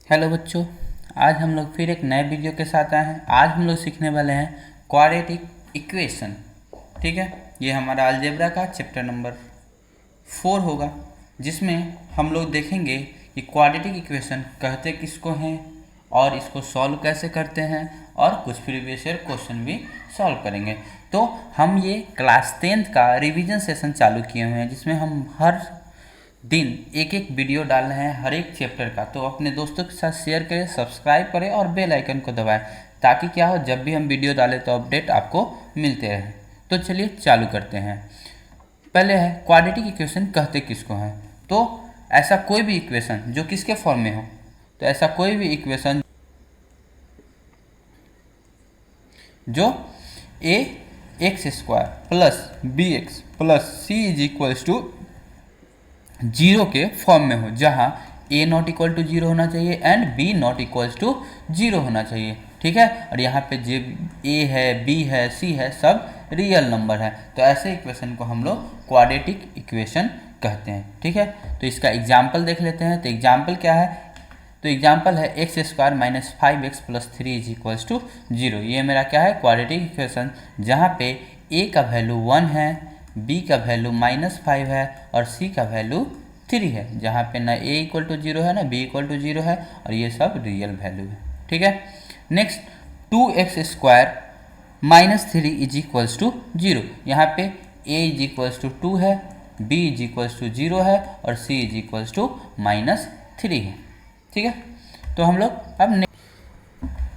Hello बच्चों, आज हम लोग फिर एक नए वीडियो के साथ आए हैं। आज हम लोग सीखने वाले हैं क्वाड्रेटिक इक्वेशन। ठीक है, ये हमारा अलजेब्रा का चैप्टर नंबर 4 होगा, जिसमें हम लोग देखेंगे कि क्वाड्रेटिक इक्वेशन कहते किसको हैं और इसको सॉल्व कैसे करते हैं, और कुछ प्रीवियस ईयर क्वेश्चन भी सॉल्व करेंगे। तो हम ये क्लास 10th का रिवीजन सेशन चालू किए हुए हैं, जिसमें हम हर दिन एक एक वीडियो डाल रहे हैं हर एक चैप्टर का। तो अपने दोस्तों के साथ शेयर करें, सब्सक्राइब करें और बेल आइकन को दबाएं, ताकि क्या हो, जब भी हम वीडियो डालें तो अपडेट आपको मिलते रहे। तो चलिए चालू करते हैं। पहले है क्वाड्रेटिक इक्वेशन कहते किसको हैं। तो ऐसा कोई भी इक्वेशन जो किसके फॉर्म में हो, तो ऐसा कोई भी इक्वेशन जो a x square plus b x plus c is equals to zero के फॉर्म में हो, जहां a not equal to zero होना चाहिए and b not equals to zero होना चाहिए। ठीक है, और यहाँ पे जो a है, b है, c है, सब रियल नंबर है। तो ऐसे इक्वेशन को हम लोग क्वाड्रेटिक इक्वेशन कहते हैं। ठीक है, तो इसका एग्जाम्पल देख लेते हैं। तो एग्जाम्पल क्या है, तो एग्जाम्पल है x square minus 5x plus 3 is equals to zero. ये मेरा क्या है, क्वाड्रेटिक इक्वेशन, जहाँ पे a का वैल्यू 1 है, b का वैल्यू -5 है और c का वैल्यू 3 है, जहाँ पे ना a इक्वल टू जीरो है ना b इक्वल टू जीरो है, और ये सब रियल वैल्यू है। ठीक है, next 2x square minus 3 is equals to zero. यहाँ पे a इज इक्वल्स टू 2 है, b is equals to zero है और c इज इक्वल्स टू -3 है। ठीक है, तो हम लोग अब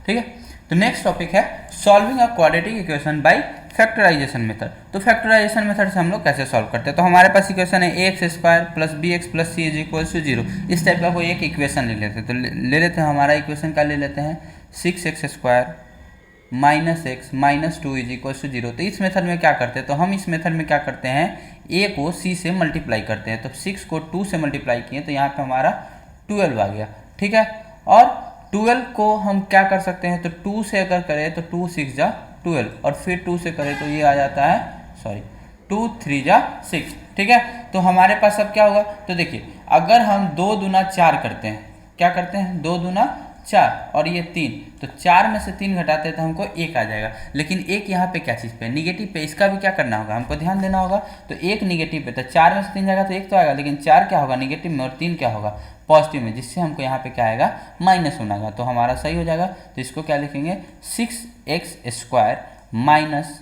ठीक है, तो नेक्स्ट टॉपिक है solving a quadratic equation by factorisation method. तो फैक्टराइजेशन मेथड से हम लोग कैसे सॉल्व करते हैं। तो हमारे पास इक्वेशन है a x square plus b x plus c is equals to zero. इस टाइप का कोई एक इक्वेशन ले लेते हैं। तो ले लेते हैं, हमारा इक्वेशन का ले लेते हैं 6x square minus x minus 2 is equals to zero. तो इस मेथड में क्या करते हैं, तो हम इस मेथड में क्या करते हैं, ए को सी से मल्टीप्लाई करते हैं। तो 6 को 2 से मल्टीप्लाई किए तो यहाँ पे हमारा 12 आ गया। ठीक है, और 12 को हम क्या कर सकते हैं, तो 2 से अगर करें तो 2 6 जा 12 और फिर 2 से करें तो ये आ जाता है, सॉरी 2 3 जा 6। ठीक है, तो हमारे पास अब क्या होगा, तो देखिए अगर हम 2 दूना 4 करते हैं, क्या करते हैं 2 दूना 4 और ये 3, तो 4 में से 3 घटाते हैं तो हमको 1 आ जाएगा। लेकिन एक यहाँ पे क्या चीज़ पे, निगेटिव पे, इसका भी क्या करना होगा, हमको ध्यान देना होगा। तो एक निगेटिव पे, तो 4 में से 3 जाएगा तो 1 तो आएगा, लेकिन 4 क्या होगा निगेटिव में और 3 क्या होगा पॉजिटिव में, जिससे हमको यहाँ पे क्या आएगा माइनस होना होगा। तो हमारा सही हो जाएगा। तो इसको क्या लिखेंगे, 6x square minus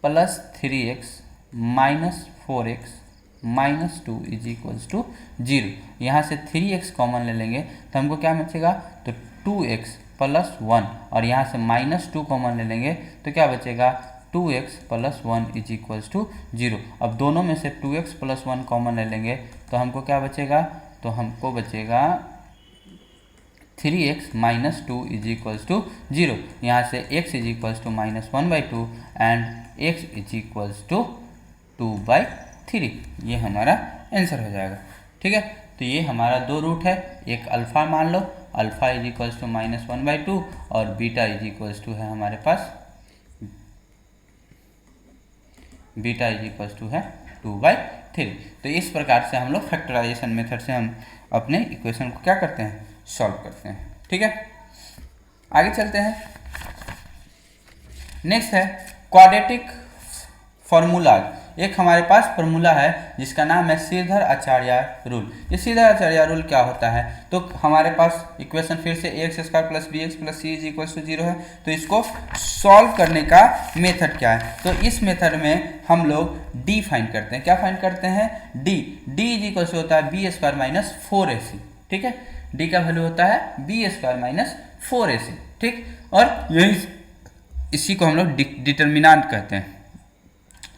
plus 3x minus 4x minus 2 is equals to zero. यहाँ से 3x कॉमन ले लेंगे तो हमको क्या बचेगा, तो 2x प्लस 1, और यहाँ से -2 कॉमन ले लेंगे तो क्या बचेगा, 2x plus 1 is equals to zero. अब दोनों में से 2x प्लस 1 कॉमन ले लेंगे तो हमको क्या बचेगा, तो हमको बचेगा 3x minus 2 is equals to zero. यहाँ से x is equals to -1/2 and x is equals to 2/3। ये हमारा आंसर हो जाएगा। ठीक है, तो ये हमारा दो रूट है, एक अल्फ़ा मान लो, अल्फ़ा इज इक्वल्स टू -1/2 और बीटा इज इक्वल्स टू है हमारे पास, बीटा इज इक्वल्स टू है 2/3। तो इस प्रकार से हम लोग फैक्टराइजेशन मेथड से हम अपने इक्वेशन को क्या करते हैं, सॉल्व करते हैं। ठीक है, आगे चलते हैं। नेक्स्ट है क्वाड्रेटिक फॉर्मूला। एक हमारे पास फॉर्मूला है जिसका नाम है श्रीधर आचार्य रूल। ये श्रीधर आचार्य रूल क्या होता है, तो हमारे पास इक्वेशन फिर से x square plus b x plus c is equals to zero है। तो इसको सॉल्व करने का मेथड क्या है, तो इस मेथड में हम लोग डी फाइंड करते हैं। क्या फाइंड करते हैं, डी इज इक्वल्स होता है बी स्क्वायर माइनस 4ac। ठीक है, डी का वैल्यू होता है बी स्क्वायर माइनस 4ac। ठीक, और यही इसी को हम लोग डिटर्मिनेंट कहते हैं,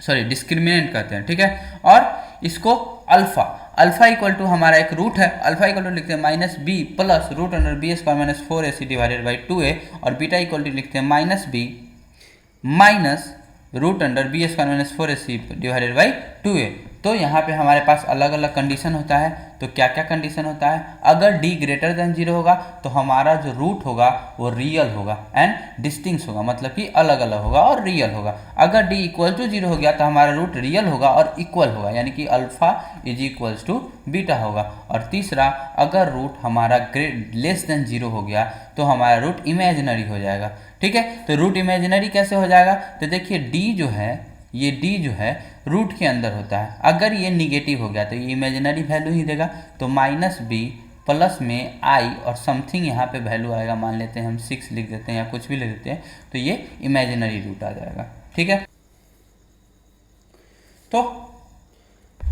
सॉरी डिस्क्रिमिनेंट कहते हैं। ठीक है, और इसको अल्फा इक्वल टू हमारा एक रूट है, अल्फा इक्वल टू लिखते हैं -b plus root under b square minus 4ac divided by 2a, और बीटा इक्वल टू लिखते हैं -b minus root under b square minus 4ac divided by 2a। तो यहाँ पे हमारे पास अलग अलग कंडीशन होता है। तो क्या क्या कंडीशन होता है? अगर d ग्रेटर देन 0 होगा तो हमारा जो रूट होगा वो रियल होगा एंड डिस्टिंक्ट होगा, मतलब कि अलग अलग होगा और रियल होगा। अगर d इक्वल टू 0 हो गया तो हमारा रूट रियल होगा और इक्वल होगा, यानी कि alpha is equals to beta होगा। और तीसरा, अगर रूट हमारा लेस देन 0 हो गया तो हमारा रूट इमेजिनरी हो जाएगा। ठीक है, तो रूट इमेजिनरी कैसे हो जाएगा? तो देखिए d जो है, ये d जो है रूट के अंदर होता है। अगर ये निगेटिव हो गया तो ये इमेजिनरी वैल्यू ही देगा। तो माइनस b प्लस में i और समथिंग यहाँ पे वैल्यू आएगा, मान लेते हैं हम 6 लिख देते हैं या कुछ भी लिख देते हैं, तो ये इमेजिनरी रूट आ जाएगा। ठीक है, तो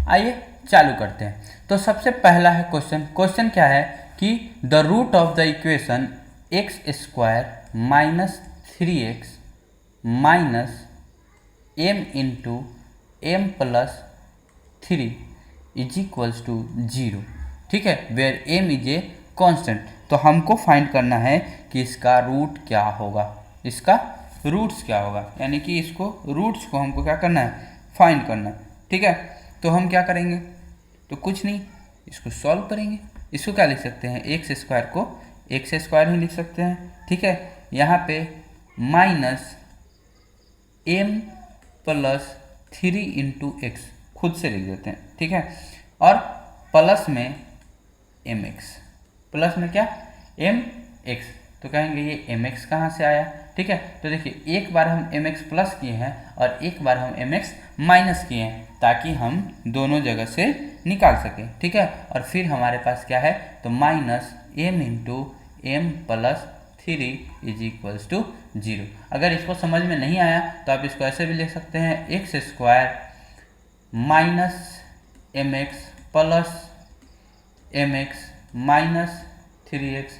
आइए चालू करते हैं। तो सबसे पहला है क्वेश्चन क्या है कि the root of the equation x square minus 3x minus m into m plus 3 is equals to 0। ठीक है, where m is a constant. तो हमको फाइंड करना है कि इसका रूट क्या होगा, इसका रूट्स क्या होगा, यानी कि इसको रूट्स को हमको क्या करना है, फाइंड करना है। ठीक है, तो हम क्या करेंगे? तो कुछ नहीं, इसको सॉल्व करेंगे। इसको क्या लिख सकते हैं? एक्स स्क्वायर को एक्स स्क्वायर ही लिख सकते हैं। ठीक है, यहाँ पे minus m plus 3 into x खुद से लिख देते हैं। ठीक है, और प्लस में mx, प्लस में क्या mx, तो कहेंगे ये mx कहाँ से आया? ठीक है, तो देखिए एक बार हम mx प्लस किए हैं और एक बार हम mx माइनस किए हैं, ताकि हम दोनों जगह से निकाल सकें। ठीक है, और फिर हमारे पास क्या है? तो minus m into m plus 3 is equals to 0। अगर इसको समझ में नहीं आया तो आप इसको ऐसे भी लिख सकते हैं, x square minus m x plus m x minus 3x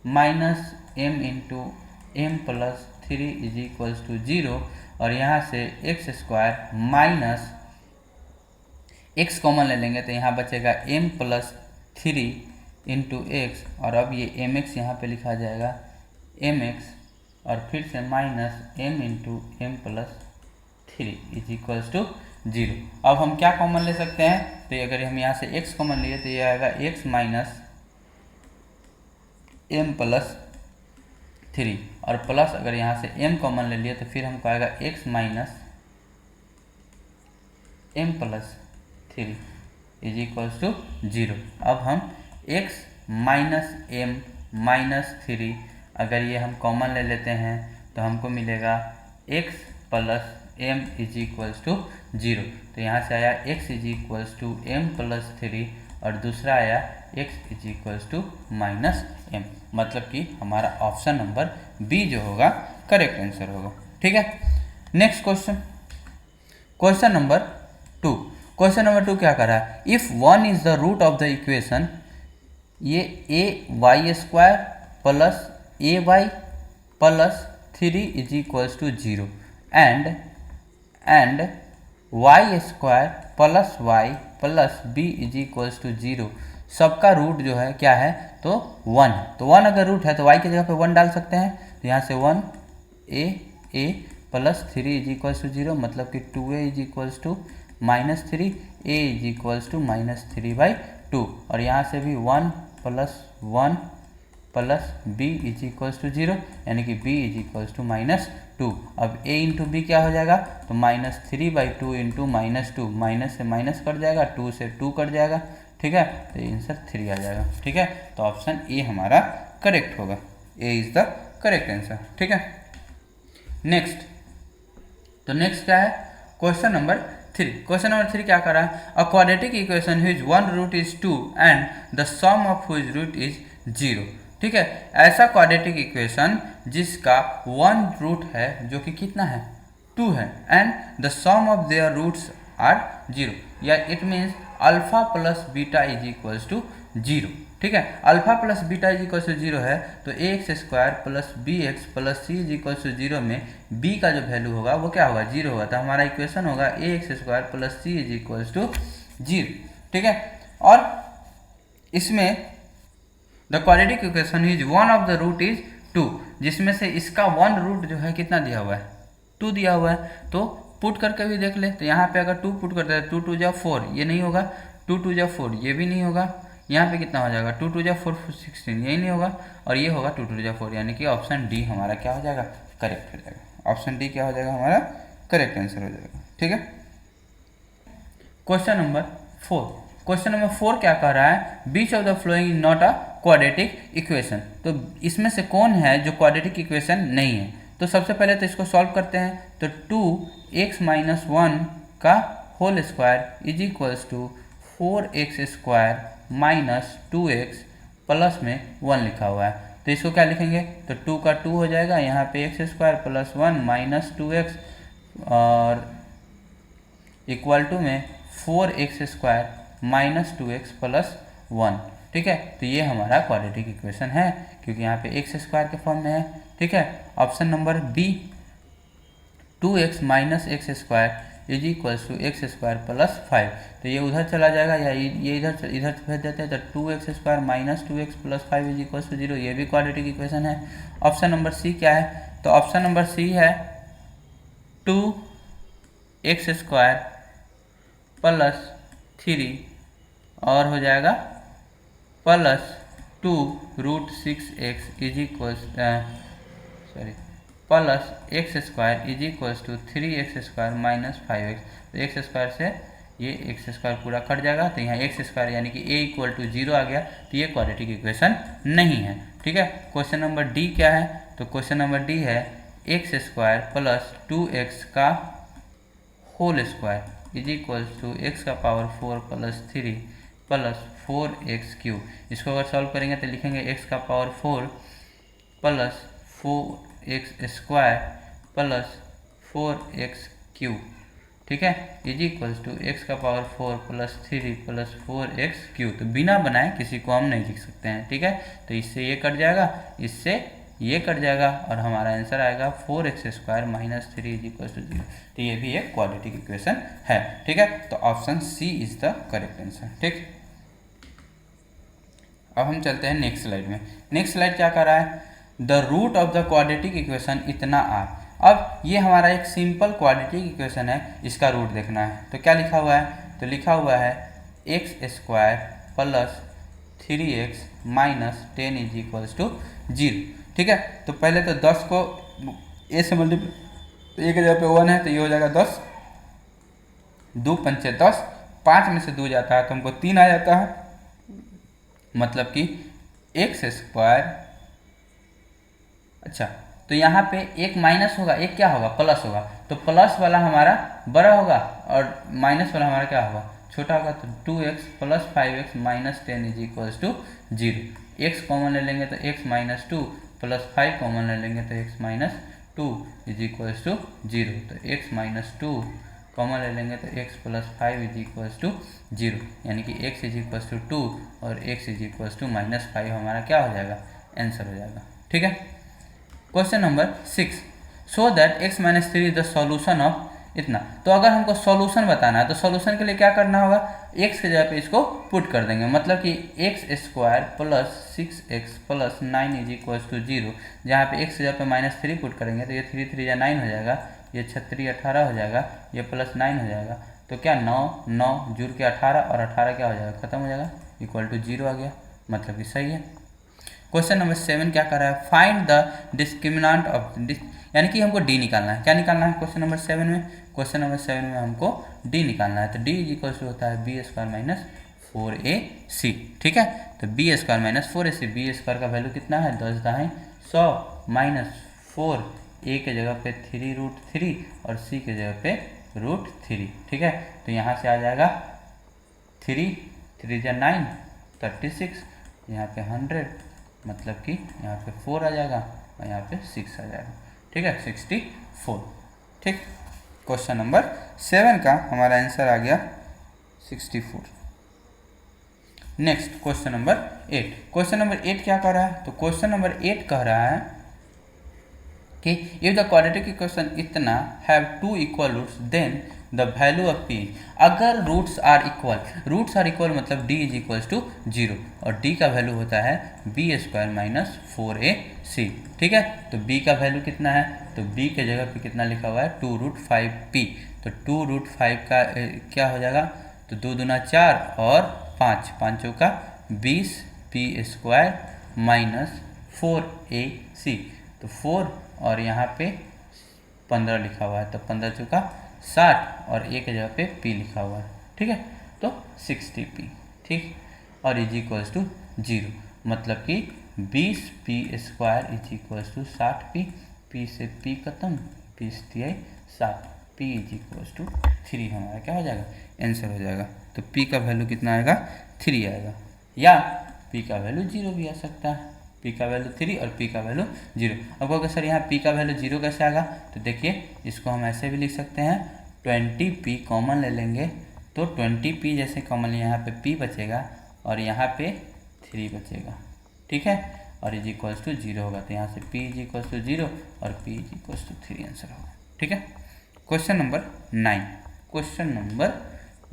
minus m into m plus 3 is equals to 0। और यहाँ से x square minus x common ले लेंगे तो यहाँ बचेगा m प्लस 3 इंटू एक्स, और अब ये mx यहाँ पे लिखा जाएगा mx, और फिर से minus m into m plus 3 is equals to 0। अब हम क्या कॉमन ले सकते हैं? तो अगर हम यहाँ से x कॉमन लिए तो ये आएगा x माइनस m प्लस 3, और प्लस अगर यहाँ से m कॉमन ले लिए तो फिर हमको आएगा x minus m plus 3 is equals to 0। अब हम x माइनस m माइनस 3 अगर ये हम कॉमन ले लेते हैं तो हमको मिलेगा x plus m is equals to 0। तो यहाँ से आया x is equals to m plus 3 और दूसरा आया x is equals to minus m, मतलब कि हमारा ऑप्शन नंबर बी जो होगा करेक्ट आंसर होगा। ठीक है, next question number 2। Question number 2 क्या कर रहा है? If 1 is the root of the equation, ये a y square plus a y plus 3 is equals to 0 and y square plus y plus b is equals to 0, सबका root जो है क्या है? तो 1 है। तो 1 अगर रूट है तो y की जगह पे 1 डाल सकते हैं। तो यहाँ से 1 a plus 3 is equals to 0, मतलब कि 2a is equals to minus 3, a is equals to minus 3/2, और यहाँ से भी 1 plus 1 plus b is equals to 0, यानी कि b is equals to minus 2। अब a इंटू बी क्या हो जाएगा? तो माइनस 3/2 इंटू माइनस 2, माइनस से माइनस कट जाएगा, 2 से 2 कट जाएगा। ठीक है, तो आंसर 3 आ जाएगा। ठीक है, तो ऑप्शन ए हमारा करेक्ट होगा, ए इज द करेक्ट आंसर। ठीक है, नेक्स्ट क्या है? Question number 3। क्वेश्चन नंबर 3 क्या कर रहा है? A quadratic equation which one root is 2 and the sum of which root is 0। ठीक है, ऐसा क्वाड्रेटिक इक्वेशन जिसका 1 रूट है जो कि कितना है? 2 है, and the sum of their roots are 0, या it means alpha plus beta is equals to 0। ठीक है, alpha plus beta is equals to 0 है, तो a x square plus b x plus c is equals to 0 में b का जो value होगा वो क्या होगा? 0 होगा। तो हमारा इक्वेशन होगा a x square plus c is equals to 0। ठीक है, और इसमें the quadratic equation is one of the root is 2, जिसमें से इसका 1 रूट जो है कितना दिया हुआ है? 2 दिया हुआ है। तो पुट करके भी देख ले, तो यहाँ पे अगर 2 पुट करते हैं 2 2 जा 4, ये नहीं होगा, 2 2 जा 4, ये भी नहीं होगा, यहाँ पे कितना हो जाएगा 2 2 जा 4 16, यही नहीं होगा, और ये होगा 2 2 जा 4, यानी कि ऑप्शन डी हमारा क्या हो जाएगा, करेक्ट हो जाएगा। ऑप्शन डी क्या हो जाएगा हमारा, करेक्ट आंसर हो जाएगा। ठीक है, क्वेश्चन नंबर 4। क्वेश्चन नंबर 4 क्या कह रहा है, which of the following not a quadratic equation. तो इसमें से कौन है जो क्वाड्रेटिक इक्वेशन नहीं है। तो सबसे पहले तो इसको सॉल्व करते हैं। तो 2x माइनस 1 का whole square is equals to 4x square minus 2x plus में 1 लिखा हुआ है। तो इसको क्या लिखेंगे, तो 2 का 2 हो जाएगा, यहाँ पे x square plus 1 minus 2x और इक्वल टू में 4x square minus 2x plus 1। ठीक है, तो ये हमारा क्वाड्रेटिक इक्वेशन है, क्योंकि यहाँ पे एक्स स्क्वायर के फॉर्म में है। ठीक है, option number b 2x minus x square is equals to x square plus 5। तो ये उधर चला जाएगा या ये इधर इधर भेज देते हैं, तो 2x square minus 2x plus 5 is equals to 0, ये भी क्वाड्रेटिक इक्वेशन है। ऑप्शन नंबर सी क्या है, तो ऑप्शन नंबर सी है 2x स्क्वायर प्लस 3 और हो जाएगा plus 2 root 6x is equals plus x square is equals to 3x square minus 5x। तो एक्स स्क्वायर से ये एक्स स्क्वायर पूरा कट जाएगा, तो यहाँ एक्स स्क्वायर यानी कि a इक्वल टू 0 आ गया, तो ये क्वाड्रेटिक इक्वेशन नहीं है। ठीक है, क्वेश्चन नंबर डी क्या है, तो क्वेश्चन नंबर डी है एक्स स्क्वायर प्लस 2x का whole square is equals to x का power 4 plus 3 plus 4x cube. इसको अगर सॉल्व करेंगे तो लिखेंगे x का power 4 plus 4x square plus 4x cube. ठीक है, इज इक्वल्स टू x का power 4 plus 3 plus 4x cube. तो बिना बनाए किसी को हम नहीं लिख सकते हैं। ठीक है, तो इससे ये कट जाएगा, इससे ये कट जाएगा और हमारा आंसर आएगा 4x square minus 3 is equals to 0। तो ये भी एक क्वाड्रेटिक इक्वेशन है। ठीक है, तो option c is the correct answer. ठीक, अब हम चलते हैं नेक्स्ट स्लाइड में। नेक्स्ट स्लाइड क्या कर रहा है, the root of the quadratic equation इतना आर। अब ये हमारा एक सिंपल क्वाड्रेटिक इक्वेशन है, इसका रूट देखना है। तो क्या लिखा हुआ है, तो लिखा हुआ है x square plus 3x minus 10 is equals to 0। ठीक है, तो पहले तो 10 को a से मल्टीप्लाई, तो a की जगह पे 1 है, तो ये हो जाएगा 10, 2 पंचे 10, 5 में से 2 जाता है तो हमको 3 आ जाता है, मतलब कि एक्स स्क्वायर। अच्छा, तो यहाँ पे एक माइनस होगा, एक क्या होगा, प्लस होगा, तो प्लस वाला हमारा बड़ा होगा और माइनस वाला हमारा क्या होगा, छोटा होगा। तो 2x plus 5x minus 10 is equals to 0। x common ले लेंगे तो x माइनस 2 प्लस 5 कॉमन ले लेंगे तो x minus 2 is equals to 0। तो x माइनस 2 कॉमन ले लेंगे तो x plus 5 is equals to 0, यानी कि x इज इक्वल्स टू 2 और x is equals to minus 5 हमारा क्या हो जाएगा, आंसर हो जाएगा। ठीक है, question number 6, so that x minus 3 is the solution of इतना। तो अगर हमको सॉल्यूशन बताना है तो सॉल्यूशन के लिए क्या करना होगा, x के जगह पे इसको पुट कर देंगे, मतलब कि x square plus 6x plus 9 is equals to 0। जहाँ पे x के जगह पे माइनस 3 पुट करेंगे तो ये 3 3 या 9 हो जाएगा, ये 36 18 हो जाएगा, ये प्लस 9 हो जाएगा, तो क्या 9 9 जुड़ के 18 और 18 क्या हो जाएगा, खत्म हो जाएगा, इक्वल टू 0 आ गया, मतलब कि सही है। क्वेश्चन नंबर 7 क्या कर रहा है, फाइंड द डिस्क्रिमिनेंट ऑफ यानी कि हमको डी निकालना है। क्या निकालना है क्वेश्चन नंबर 7 में, क्वेश्चन नंबर 7 में हमको डी निकालना है। तो डी इज इक्वल टू होता है बी स्क्वायर माइनस 4ac। ठीक है, तो b square minus 4ac, b square का वैल्यू कितना है, 10 दाएँ 100 माइनस 4, a के जगह पे 3 रूट 3 और c के जगह पे रूट 3। ठीक है, तो यहाँ से आ जाएगा 3 3 जा 9 36, यहाँ पे 100, मतलब कि यहाँ पे 4 आ जाएगा और यहाँ पे 6 आ जाएगा। ठीक है, 64। ठीक, क्वेश्चन नंबर 7 का हमारा आंसर आ गया 64। Next question number 8। Question number 8 क्या कह रहा है, तो क्वेश्चन नंबर 8 कह रहा है कि इफ द क्वाड्रेटिक इक्वेशन इतना have 2 equal roots then the value of p। अगर रूट्स आर इक्वल मतलब d इज इक्वल्स टू 0 और d का वैल्यू होता है b स्क्वायर माइनस 4ac। ठीक है, तो b का वैल्यू कितना है, तो b के जगह पे कितना लिखा हुआ है 2 रूट 5p। तो 2√5 का क्या हो जाएगा, तो 2 दूना 4 और 5, 5 चौका 20 p² माइनस 4ac, तो 4 और यहाँ पे 15 लिखा हुआ है, तो 15 चौका 60 और एक जगह पे p लिखा हुआ है, ठीक है, तो 60p, ठीक, और इज इक्वल्स टू 0, मतलब कि 20p² is equals to 60p, p से p खत्म, 20 दिया 60, p इज इक्वल्स टू 3 हमारा क्या हो जाएगा, आंसर हो जाएगा। तो p का वैल्यू कितना आएगा, 3 आएगा, या p का वैल्यू 0 भी आ सकता है, p का वैल्यू 3 और p का वैल्यू 0। अब कहोगे सर यहाँ p का वैल्यू 0 कैसे आएगा, तो देखिए इसको हम ऐसे भी लिख सकते हैं, 20p कॉमन ले लेंगे, तो 20p जैसे कॉमन यहाँ पे p बचेगा और यहाँ पे 3 बचेगा, ठीक है, और इज इक्वल्स टू 0 होगा, तो यहाँ से p इज इक्वल्स टू 0 और p is equals to 3 answer होगा, ठीक है। क्वेश्चन नंबर 9, क्वेश्चन नंबर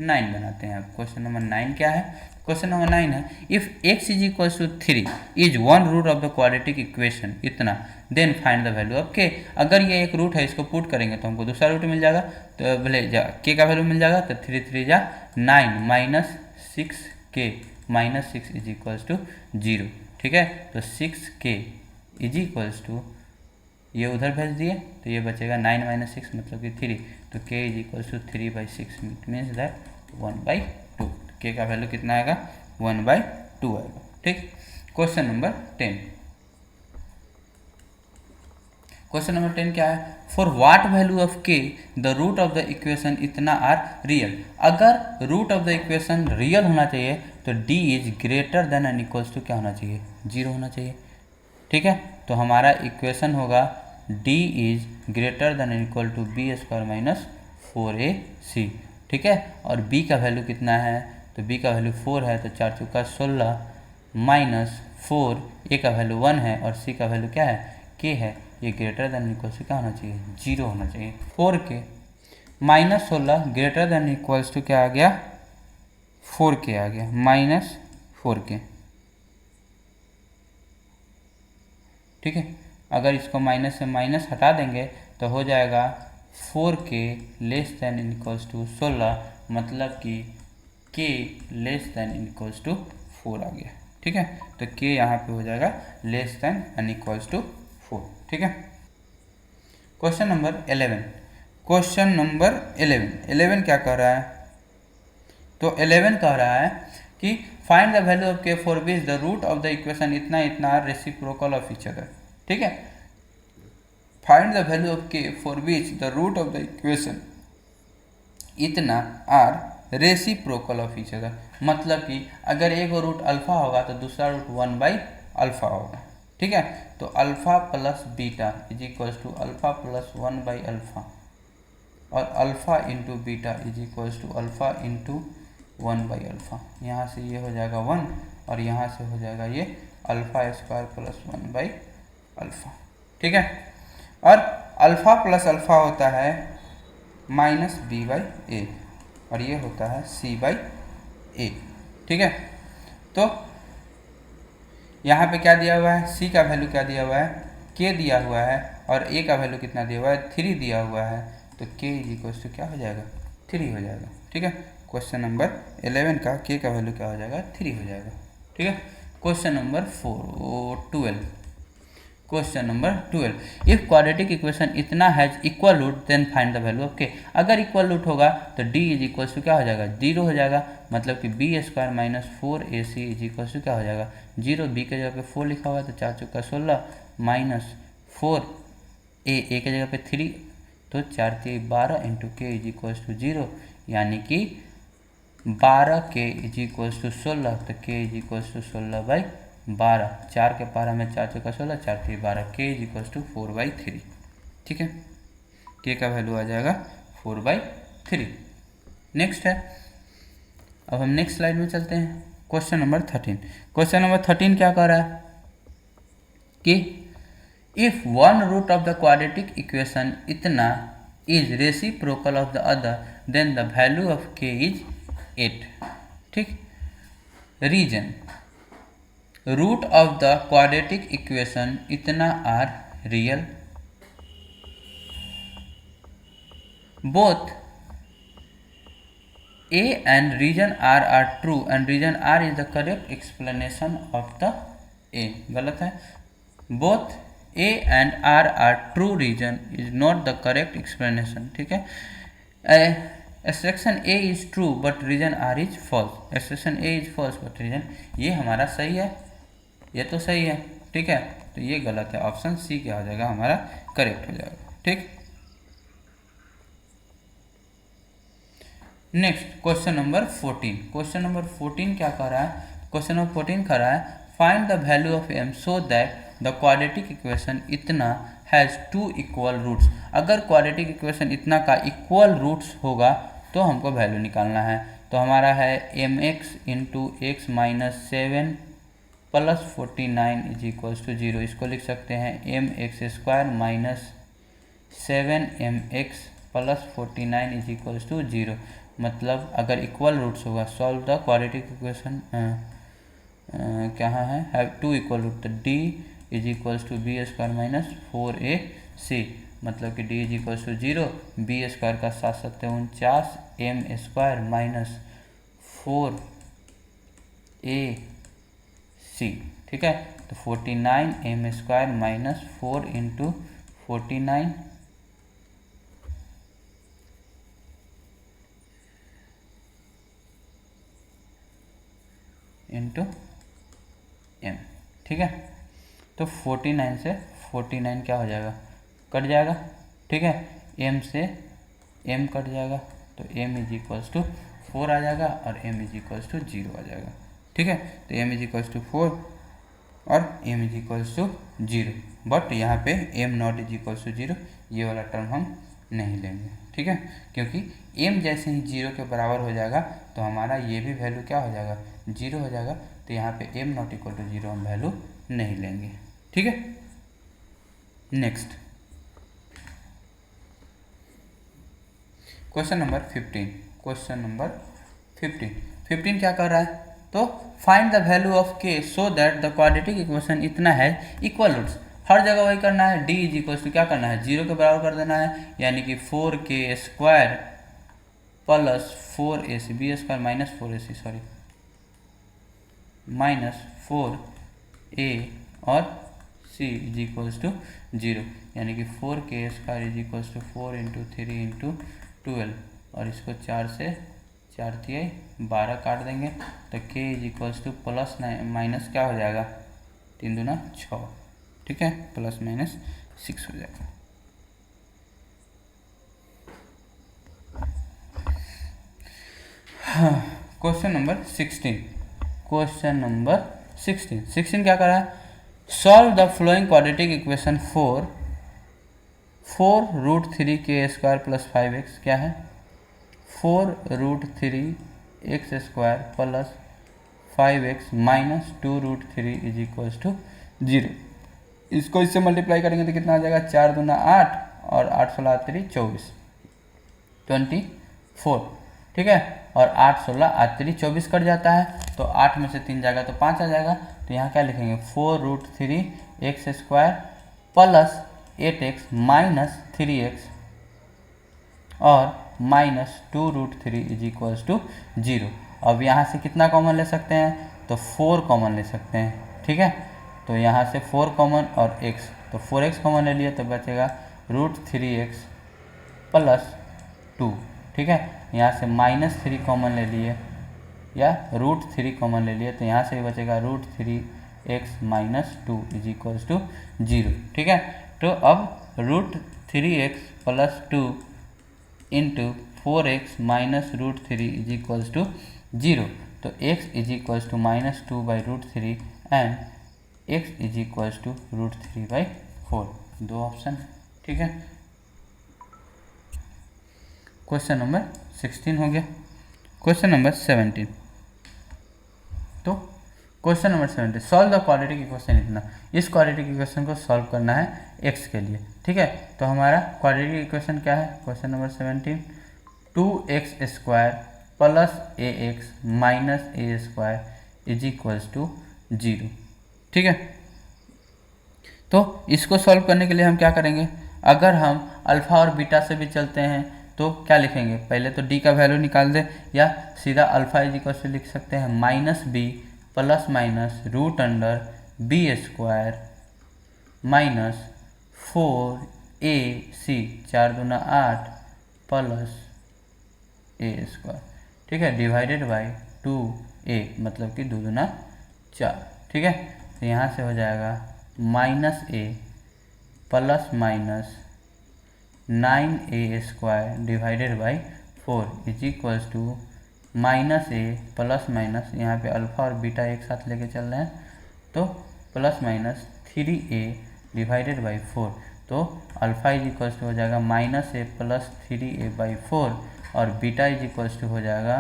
9 बनाते हैं। अब क्वेश्चन नंबर 9 क्या है, क्वेश्चन नंबर 9 है, if x is equals to 3 is one root of the quadratic equation इतना, then find the value of k। अगर ये एक रूट है, इसको पुट करेंगे तो हमको दूसरा रूट मिल जाएगा, तो भले k का वैल्यू मिल जाएगा, तो 3 3 जा 9 minus 6k minus 6 is equals to 0, ठीक है, तो 6k इज इक्वल्स टू, ये उधर भेज दिए तो ये बचेगा 9 माइनस 6 मतलब कि 3, तो k is equals to 3/6 means that 1/2, k का वैल्यू कितना आएगा, 1/2 आएगा, ठीक। क्वेश्चन नंबर 10, क्वेश्चन नंबर 10 क्या है, for what value of k the root of the equation इतना आर रियल। अगर root of the equation real होना चाहिए तो d is greater than and equals to क्या होना चाहिए, 0 होना चाहिए, ठीक है, तो हमारा इक्वेशन होगा d is greater than and equal to b² minus 4ac, ठीक है, और b का वैल्यू कितना है, तो b का वैल्यू 4 है, तो 4 चौका 16 माइनस 4, a का वैल्यू 1 है और c का वैल्यू क्या है, k है, ये ग्रेटर देन इक्वल टू क्या होना चाहिए, 0 होना चाहिए। 4k minus 16 greater than equals to क्या आ गया, 4k आ गया, माइनस 4k, ठीक है, अगर इसको माइनस से माइनस हटा देंगे तो हो जाएगा 4k less than equals to 16, मतलब कि k less than equals to 4 आ गया, ठीक है, तो k यहाँ पे हो जाएगा less than and equals to 4, ठीक है। क्वेश्चन नंबर 11, क्वेश्चन नंबर 11 क्या कह रहा है, तो 11 कह रहा है कि find the value of k for which the root of the equation इतना इतना are reciprocal of each other, ठीक है, find the value of k for which the root of the equation इतना are reciprocal of each other, मतलब कि अगर एक root alpha होगा तो दूसरा रूट 1/अल्फा होगा, ठीक है, तो alpha plus beta is equals to alpha plus 1/अल्फा और alpha into beta is equals to alpha into 1/अल्फा, यहाँ से ये हो जाएगा 1 और यहाँ से हो जाएगा ये अल्फा² प्लस 1/अल्फा, ठीक है, और अल्फा प्लस अल्फा होता है माइनस b/a और ये होता है c/a, ठीक है, तो यहाँ पे क्या दिया हुआ है, c का वैल्यू क्या दिया हुआ है, k दिया हुआ है और a का वैल्यू कितना दिया हुआ है, 3 दिया हुआ है, तो k इज इक्वल्स टू क्या हो जाएगा, 3 हो जाएगा, ठीक है। क्वेश्चन नंबर 11 का k का वैल्यू क्या हो जाएगा, 3 हो जाएगा, ठीक है। Question number 12, question number 12, if quadratic equation इतना has equal root then find the value of k। अगर इक्वल रूट होगा तो d इज इक्वल्स टू क्या हो जाएगा, 0 हो जाएगा, मतलब कि b² minus 4ac is equals to क्या हो जाएगा, 0, b के जगह पे 4 लिखा हुआ है तो 4 चौका 16 माइनस 4, a के जगह पे 3, तो 4 3 12 into k is equals to 0, यानी कि 12k इज इक्वल्स टू 16, तो k इज इक्वल्स टू 16/12, 4 के पारा में 4 चौका 16, 4 3 12, k इज इक्वल्स टू 4/3, ठीक है, k का वैल्यू आ जाएगा 4/3। नेक्स्ट है, अब हम नेक्स्ट स्लाइड में चलते हैं, क्वेश्चन नंबर 13, क्वेश्चन नंबर 13 क्या कह रहा है कि if one root of the quadratic equation इतना is reciprocal of the other then the value of k is 8, ठीक। Region, root of the quadratic equation इतना are real, both A and region R are true and region R is the correct explanation of the A. गलत है. Both A and R are true region is not the correct explanation. ठीक है. Extraction A is true but region R is false. Extraction A is false but region, ये हमारा सही है, ये तो सही है. ठीक है, तो ये गलत है. ऑप्शन सी क्या हो जाएगा हमारा करेक्ट हो जाएगा. ठीक. Next question number 14. Question number 14 क्या कर रहा है? क्वेश्चन नंबर 14 कर रहा है find the value of m so that the quadratic equation इतना हैज़ टू इक्वल रूट्स. अगर क्वाड्रेटिक इक्वेशन इतना का इक्वल रूट्स होगा तो हमको वैल्यू निकालना है. तो हमारा है mx into x minus 7 plus 49 is equals to 0. इसको लिख सकते हैं mx square minus 7mx plus 49 is equals to 0. मतलब अगर इक्वल रूट्स होगा, सॉल्व द क्वाड्रेटिक इक्वेशन क्या है, हैव टू इक्वल रूट. तो d is equals to b square minus 4ac. मतलब कि d is equals to 0, b square का 7 7 49 m square minus 4ac. ठीक है, तो 49 m square minus 4 into 49 into m. ठीक है, तो 49 से 49 क्या हो जाएगा, कट जाएगा. ठीक है, m से m कट जाएगा तो m इज इक्वल्स टू 4 आ जाएगा और m इज इक्वल्स टू 0 आ जाएगा. ठीक है, तो m इज इक्वल्स टू 4 और m is equals to 0. But यहाँ पे m not is equals to 0, ये वाला टर्म हम नहीं लेंगे. ठीक है, क्योंकि m जैसे ही 0 के बराबर हो जाएगा तो हमारा ये भी वैल्यू क्या हो जाएगा, 0 हो जाएगा. तो यहाँ पे m नॉट इक्वल टू 0 हम वैल्यू नहीं लेंगे. ठीक है. Next question number 15. Question number 15 क्या कर रहा है? तो find the value of k so that the quadratic equation इतना है इक्वल रूट्स. हर जगह वही करना है. d इज इक्वल टू क्या करना है, 0 के बराबर कर देना है. यानी कि 4k square plus 4ac, b square minus 4ac sorry minus 4a और c इज इक्वल्स टू 0. यानी कि 4k square is equals to 4 into 3 into 12 और इसको 4 से 4 तिहाई 12 काट देंगे. तो k is equals two plus minus क्या हो जाएगा, 3 दूना 6. ठीक है, प्लस माइनस 6 हो जाएगा. Question number 16. क्वेश्चन नंबर 16 क्या करा है? Solve the following quadratic equation 4 root 3 के स्क्वायर प्लस 5x. क्या है, 4 root 3 x square plus 5x minus 2 root 3 is equals to 0. इसको इससे मल्टीप्लाई करेंगे तो कितना आ जाएगा, 4 दूना 8 और 8 16 3 24 24. ठीक है, और 8 16 8 3 24 कट जाता है. तो 8 में से 3 जाएगा तो 5 आ जाएगा. तो यहाँ क्या लिखेंगे, 4 root 3 x square plus 8x minus 3x और minus 2 root 3 is equals to 0. अब यहाँ से कितना कॉमन ले सकते हैं, तो 4 कॉमन ले सकते हैं. ठीक है, तो यहाँ से 4 कॉमन और x, तो 4x कॉमन ले लिया तो बचेगा रूट 3x प्लस 2. ठीक है, यहाँ से माइनस 3 कॉमन ले लिए या रूट 3 कॉमन ले लिए तो यहाँ से भी बचेगा root 3x minus 2 is equals to 0. ठीक है, तो अब root 3x plus 2 into 4x minus root 3 is equals to 0. तो x is equals to minus 2 by root 3 and x is equals to root 3 by 4. 2 option. ठीक है, question number 16 हो गया. Question number 17. तो question number 17, solve the quadratic equation इतना. इस quadratic equation को solve करना है x के लिए. ठीक है, तो हमारा क्वाड्रेटिक इक्वेशन क्या है, question number 17, 2x square plus ax minus a square is equals to 0. ठीक है, तो इसको सॉल्व करने के लिए हम क्या करेंगे, अगर हम अल्फ़ा और बीटा से भी चलते हैं तो क्या लिखेंगे, पहले तो डी का वैल्यू निकाल दे, या सीधा अल्फा इज इक्वल टू लिख सकते हैं minus b plus minus root under b square minus 4ac 4 दूना 8 प्लस ए स्क्वायर, ठीक है, डिवाइडेड बाई 2a मतलब कि 2 दूना 4, ठीक है। तो यहाँ से हो जाएगा minus a plus minus 9a square divided by 4 is equals to minus a plus minus, यहाँ पे अल्फ़ा और बीटा एक साथ लेके चल रहे हैं, तो plus minus 3a divided by 4, तो अल्फ़ा इज इक्वल्स टू हो जाएगा minus a plus 3a by 4 और बीटा इज इक्वल्स टू हो जाएगा,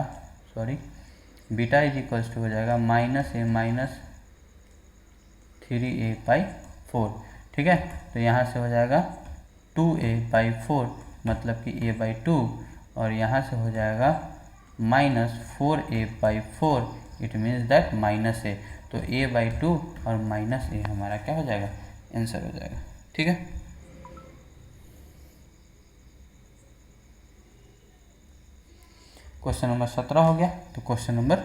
बीटा इज इक्वल्स टू हो जाएगा minus A minus 3a by 4, ठीक है। तो यहाँ से हो जाएगा 2a बाई 4 मतलब कि a बाई 2, और यहाँ से हो जाएगा minus 4a by 4, it means that minus a, तो a बाई 2 और माइनस ए हमारा क्या हो जाएगा, आंसर हो जाएगा, ठीक है। क्वेश्चन नंबर 17 हो गया। तो क्वेश्चन नंबर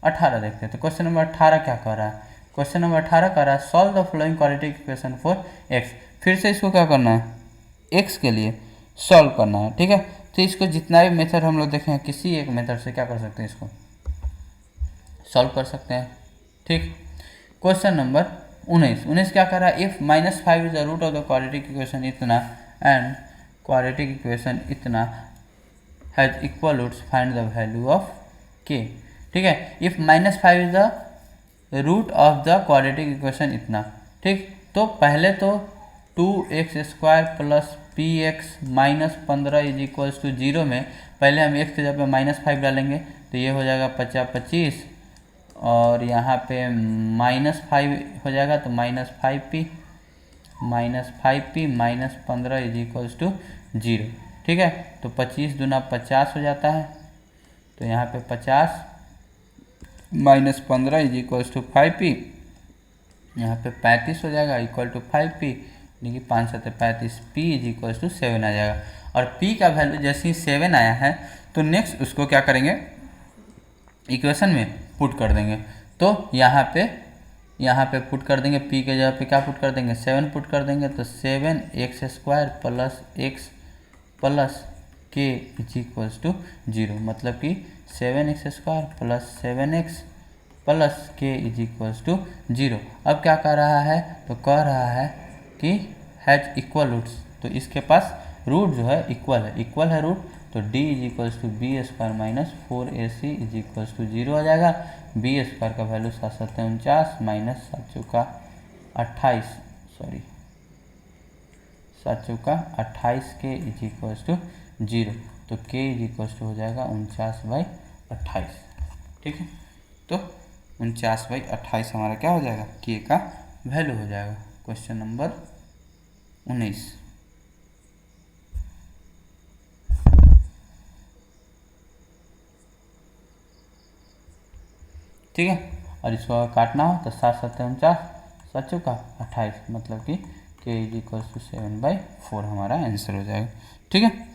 18 देखते हैं। तो क्वेश्चन नंबर 18 क्या कह रहा है, क्वेश्चन नंबर 18 कह रहा है solve the following quadratic equation for x. फिर से इसको क्या करना है, एक्स के लिए सॉल्व करना है, ठीक है। तो इसको जितना भी मेथड हम लोग देखे हैं, किसी एक मेथड से क्या कर सकते हैं, इसको सॉल्व कर सकते हैं, ठीक। क्वेश्चन नंबर 19 क्या कर रहा है, if -5 is the root of the quadratic equation इतना एंड क्वाड्रेटिक इक्वेशन इतना has equal roots, find the value of k, ठीक है। If -5 is the root of the quadratic equation इतना, ठीक। तो पहले तो 2x square plus p x minus 15 is equals to 0 में पहले हम x के जगह -5 डालेंगे, तो ये हो जाएगा 50 और यहाँ पे -5 हो जाएगा, तो -5p minus 15 is equals to 0, ठीक है। तो 25 दूना 50 हो जाता है, तो यहाँ पे 50 minus 15 is equals to 5p, यहाँ पे 35 हो जाएगा इक्वल टू 5p, यानी कि 5 7 35, p इज इक्वल्स टू 7 आ जाएगा। और p का वैल्यू जैसे ही 7 आया है, तो नेक्स्ट उसको क्या करेंगे, इक्वेशन में पुट कर देंगे। तो यहाँ पे पुट कर देंगे, p के जगह पे क्या पुट कर देंगे, 7 पुट कर देंगे, तो 7x square plus x plus k is equals to 0, मतलब कि 7x square plus 7x plus k is equals to 0। अब क्या कर रहा है, तो कह रहा है कि हैज इक्वल रूट्स, तो इसके पास रूट जो है इक्वल है रूट, तो d is equals to b square minus 4ac is equals to 0 आ जाएगा। बी स्क्वायर का वैल्यू 7 7 49 माइनस 7 चौका 28, 7 चौका 28 के इज इक्वल्स टू 0, तो k इज इक्वल्स टू हो जाएगा 49/28, ठीक है। तो 49/28 हमारा क्या हो जाएगा, k का वैल्यू हो जाएगा। क्वेश्चन नंबर 19, ठीक है। और इसको अगर काटना हो तो 7 7 49, 7 चौका 28, मतलब कि k इज इक्वल्स टू 7/4 हमारा आंसर हो जाएगा, ठीक है।